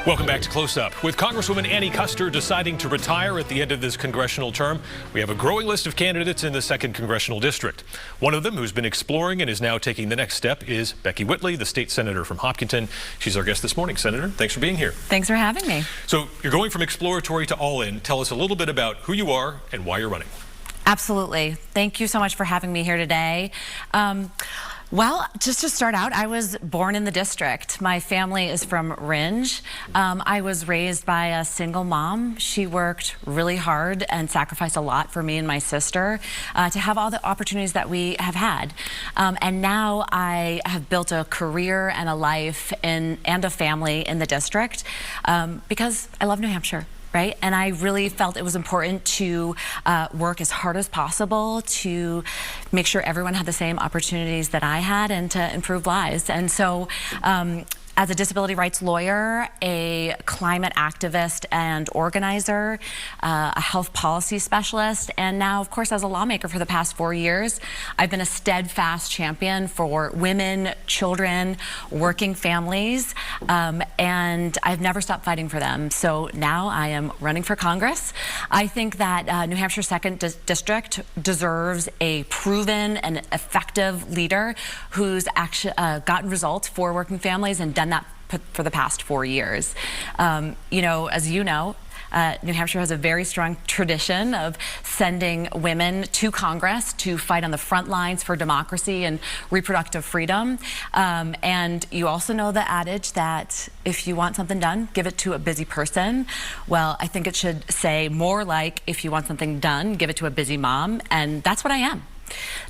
Welcome back to Close Up. With Congresswoman Annie Kuster deciding to retire at the end of this congressional term, we have a growing list of candidates in the 2nd Congressional District. One of them who's been exploring and is now taking the next step is Becky Whitley, the state senator from Hopkinton. She's our guest this morning. Senator, thanks for being here. Thanks for having me. So you're going from exploratory to all in. Tell us a little bit about who you are and why you're running. Absolutely. Thank you so much for having me here today. Well, just to start out, I was born in the district. My family is from Rindge. I was raised by a single mom. She worked really hard and sacrificed a lot for me and my sister to have all the opportunities that we have had. And now I have built a career and a life and a family in the district because I love New Hampshire. Right? And I really felt it was important to work as hard as possible to make sure everyone had the same opportunities that I had and to improve lives. And so as a disability rights lawyer, a climate activist and organizer, a health policy specialist, and now, of course, as a lawmaker for the past 4 years, I've been a steadfast champion for women, children, working families, and I've never stopped fighting for them. So now I am running for Congress. I think that New Hampshire 2nd District deserves a proven and effective leader who's actually gotten results for working families and done that for the past 4 years. You know, as you know, New Hampshire has a very strong tradition of sending women to Congress to fight on the front lines for democracy and reproductive freedom. And you also know the adage that if you want something done, give it to a busy person. Well, I think it should say more like, if you want something done, give it to a busy mom. And that's what I am.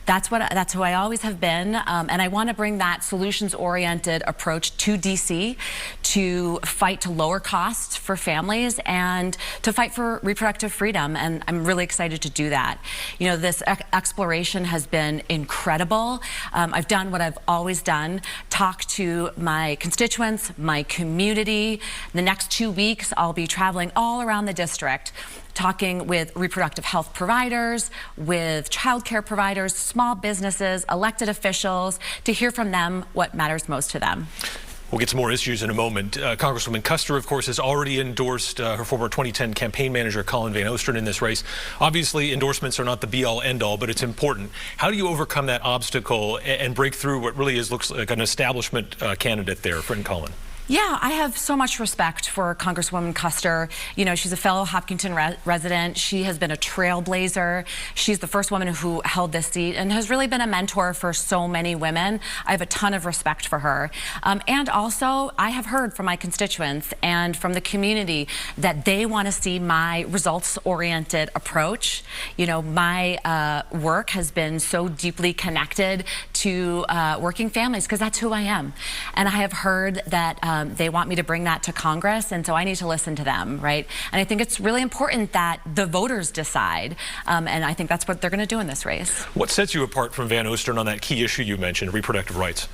That's who I always have been, and I want to bring that solutions-oriented approach to DC to fight to lower costs for families and to fight for reproductive freedom, and I'm really excited to do that. You know, this exploration has been incredible. I've done what I've always done, talk to my constituents, my community. The next 2 weeks, I'll be traveling all around the district, talking with reproductive health providers, with childcare providers, small businesses, elected officials, to hear from them what matters most to them. We'll get to more issues in a moment. Congresswoman Kuster, of course, has already endorsed her former 2010 campaign manager, Colin Van Osteren, in this race. Obviously, endorsements are not the be-all, end-all, but it's important. How do you overcome that obstacle and break through what really looks like an establishment candidate there, friend Colin? Yeah, I have so much respect for Congresswoman Kuster. You know, she's a fellow Hopkinton resident. She has been a trailblazer. She's the first woman who held this seat and has really been a mentor for so many women. I have a ton of respect for her. And also, I have heard from my constituents and from the community that they want to see my results-oriented approach. You know, my work has been so deeply connected to working families because that's who I am. And I have heard that they want me to bring that to Congress, and so I need to listen to them, right? And I think it's really important that the voters decide, and I think that's what they're going to do in this race. What sets you apart from Van Osteren on that key issue you mentioned, reproductive rights?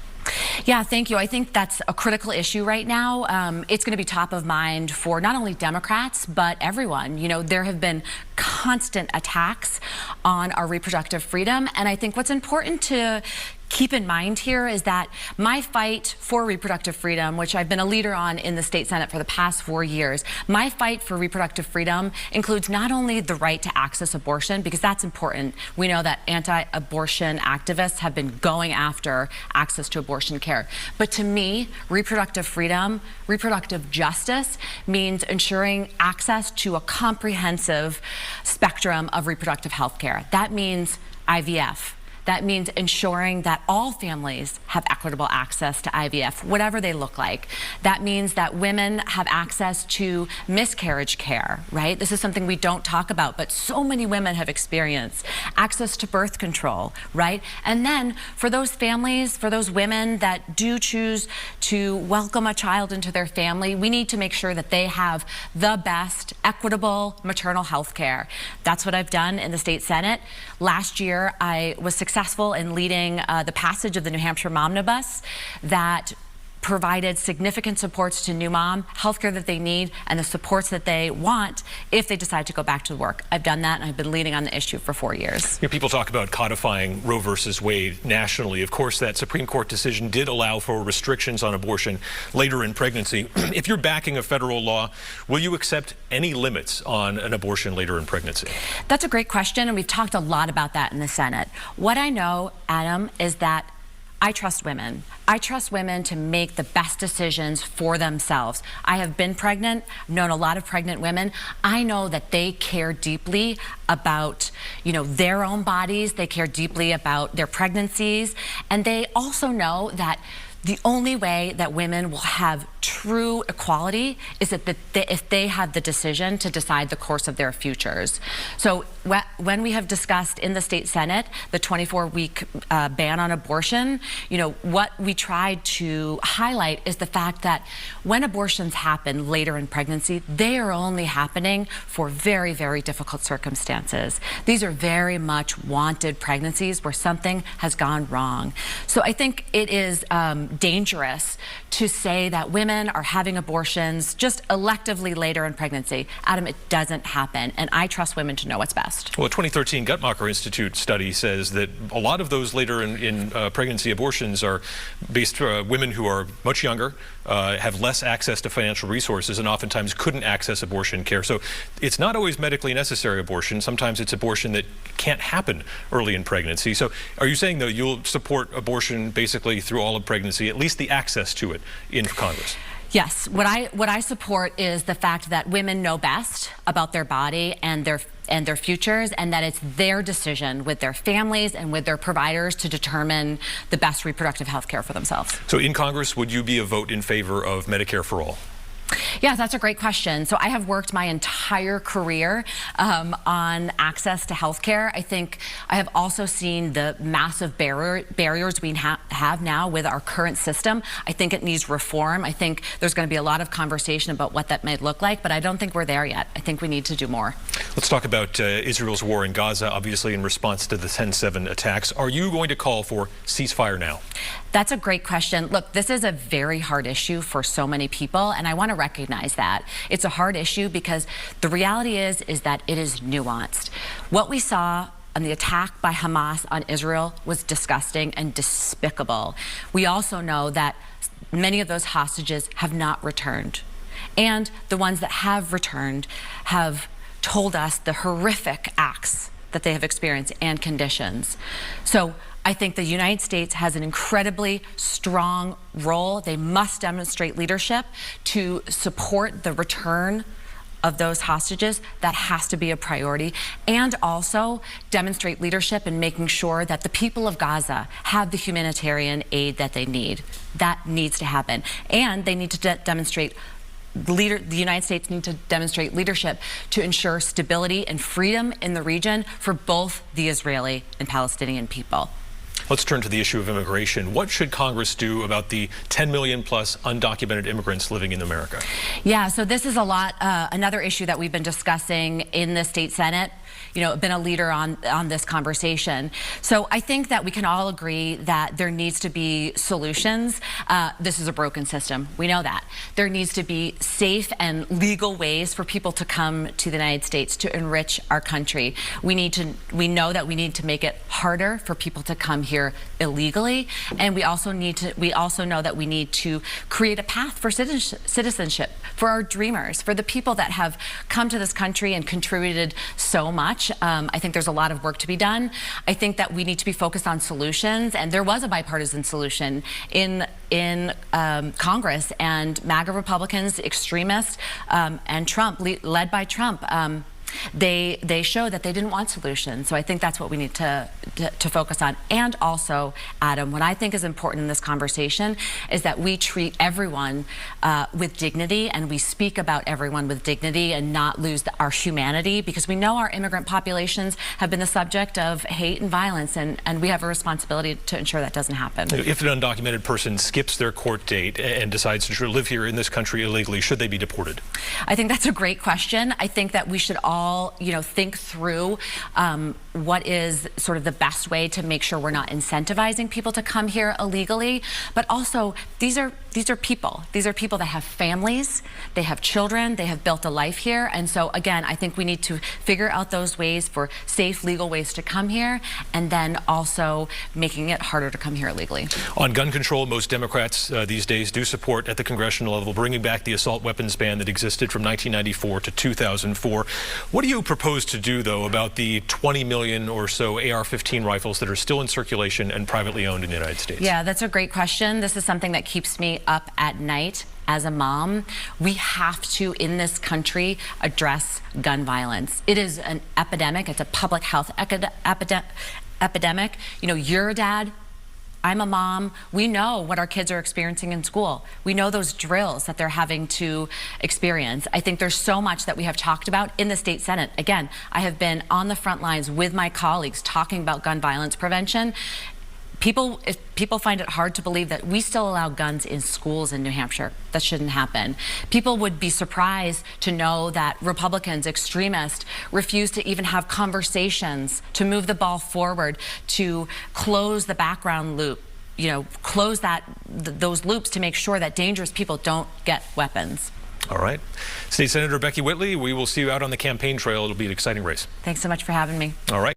Yeah, thank you. I think that's a critical issue right now. It's going to be top of mind for not only Democrats, but everyone. You know, there have been constant attacks on our reproductive freedom, and I think what's important to keep in mind here is that my fight for reproductive freedom, which I've been a leader on in the state Senate for the past 4 years, my fight for reproductive freedom includes not only the right to access abortion, because that's important. We know that anti-abortion activists have been going after access to abortion care. But to me, reproductive freedom, reproductive justice means ensuring access to a comprehensive spectrum of reproductive health care. That means IVF. That means ensuring that all families have equitable access to IVF, whatever they look like. That means that women have access to miscarriage care, right? This is something we don't talk about, but so many women have experienced. Access to birth control, right? And then for those families, for those women that do choose to welcome a child into their family, we need to make sure that they have the best equitable maternal health care. That's what I've done in the state Senate. Last year, I was successful in leading the passage of the New Hampshire Momnibus that provided significant supports to new mom, healthcare that they need, and the supports that they want if they decide to go back to work. I've done that, and I've been leading on the issue for 4 years. You know, people talk about codifying Roe versus Wade nationally. Of course, that Supreme Court decision did allow for restrictions on abortion later in pregnancy. If you're backing a federal law, will you accept any limits on an abortion later in pregnancy? That's a great question, and we've talked a lot about that in the Senate. What I know, Adam, is that I trust women. I trust women to make the best decisions for themselves. I have been pregnant, known a lot of pregnant women. I know that they care deeply about, their own bodies. They care deeply about their pregnancies. And they also know that the only way that women will have true equality is if they have the decision to decide the course of their futures. So when we have discussed in the state Senate the 24-week ban on abortion, what we tried to highlight is the fact that when abortions happen later in pregnancy, they are only happening for very, very difficult circumstances. These are very much wanted pregnancies where something has gone wrong. So I think it is dangerous to say that women are having abortions just electively later in pregnancy. Adam, it doesn't happen, and I trust women to know what's best. Well, a 2013 Guttmacher Institute study says that a lot of those later in pregnancy abortions are based women who are much younger, have less access to financial resources, and oftentimes couldn't access abortion care. So it's not always medically necessary abortion. Sometimes it's abortion that can't happen early in pregnancy. So are you saying, though, you'll support abortion basically through all of pregnancy, at least the access to it in Congress? Yes. What I support is the fact that women know best about their body and their futures, and that it's their decision with their families and with their providers to determine the best reproductive health care for themselves. So in Congress, would you be a vote in favor of Medicare for all? Yeah, that's a great question. So I have worked my entire career on access to health care. I think I have also seen the massive barriers we have now with our current system. I think it needs reform. I think there's going to be a lot of conversation about what that might look like, but I don't think we're there yet. I think we need to do more. Let's talk about Israel's war in Gaza, obviously in response to the 10/7 attacks. Are you going to call for ceasefire now? That's a great question. Look, this is a very hard issue for so many people, and I want to recognize that. It's a hard issue because the reality is that it is nuanced. What we saw on the attack by Hamas on Israel was disgusting and despicable. We also know that many of those hostages have not returned. And the ones that have returned have told us the horrific acts that they have experienced and conditions. So I think the United States has an incredibly strong role. They must demonstrate leadership to support the return of those hostages. That has to be a priority. And also demonstrate leadership in making sure that the people of Gaza have the humanitarian aid that they need. That needs to happen. And they need to demonstrate the United States need to demonstrate leadership to ensure stability and freedom in the region for both the Israeli and Palestinian people. Let's turn to the issue of immigration. What should Congress do about the 10 million plus undocumented immigrants living in America? Yeah, so this is another issue that we've been discussing in the state Senate. Been a leader on this conversation. So I think that we can all agree that there needs to be solutions. This is a broken system. We know that. There needs to be safe and legal ways for people to come to the United States to enrich our country. We know that we need to make it harder for people to come here illegally, and we also know that we need to create a path for citizenship for our dreamers, for the people that have come to this country and contributed so much. I think there's a lot of work to be done. I think that we need to be focused on solutions, and there was a bipartisan solution in Congress, and MAGA Republicans, extremists, and Trump, led by Trump, they show that they didn't want solutions. So I think that's what we need to focus on. And also, Adam, what I think is important in this conversation is that we treat everyone with dignity, and we speak about everyone with dignity and not lose our humanity, because we know our immigrant populations have been the subject of hate and violence, and we have a responsibility to ensure that doesn't happen. If an undocumented person skips their court date and decides to live here in this country illegally, should they be deported? I think that's a great question. I think that we should all think through what is sort of the best way to make sure we're not incentivizing people to come here illegally. But also, these are these are people. These are people that have families, they have children, they have built a life here. And so again, I think we need to figure out those ways for safe, legal ways to come here, and then also making it harder to come here illegally. On gun control, most Democrats these days do support at the congressional level bringing back the assault weapons ban that existed from 1994 to 2004. What do you propose to do, though, about the 20 million or so AR-15 rifles that are still in circulation and privately owned in the United States? Yeah, that's a great question. This is something that keeps me up at night. As a mom, we have to, in this country, address gun violence. It is an epidemic. It's a public health epidemic. You know, you're a dad. I'm a mom. We know what our kids are experiencing in school. We know those drills that they're having to experience. I think there's so much that we have talked about in the state Senate. Again, I have been on the front lines with my colleagues talking about gun violence prevention. If people find it hard to believe that we still allow guns in schools in New Hampshire. That shouldn't happen. People would be surprised to know that Republicans, extremists, refuse to even have conversations to move the ball forward, to close the background loop, you know, close those loops to make sure that dangerous people don't get weapons. All right. State Senator Becky Whitley, we will see you out on the campaign trail. It'll be an exciting race. Thanks so much for having me. All right.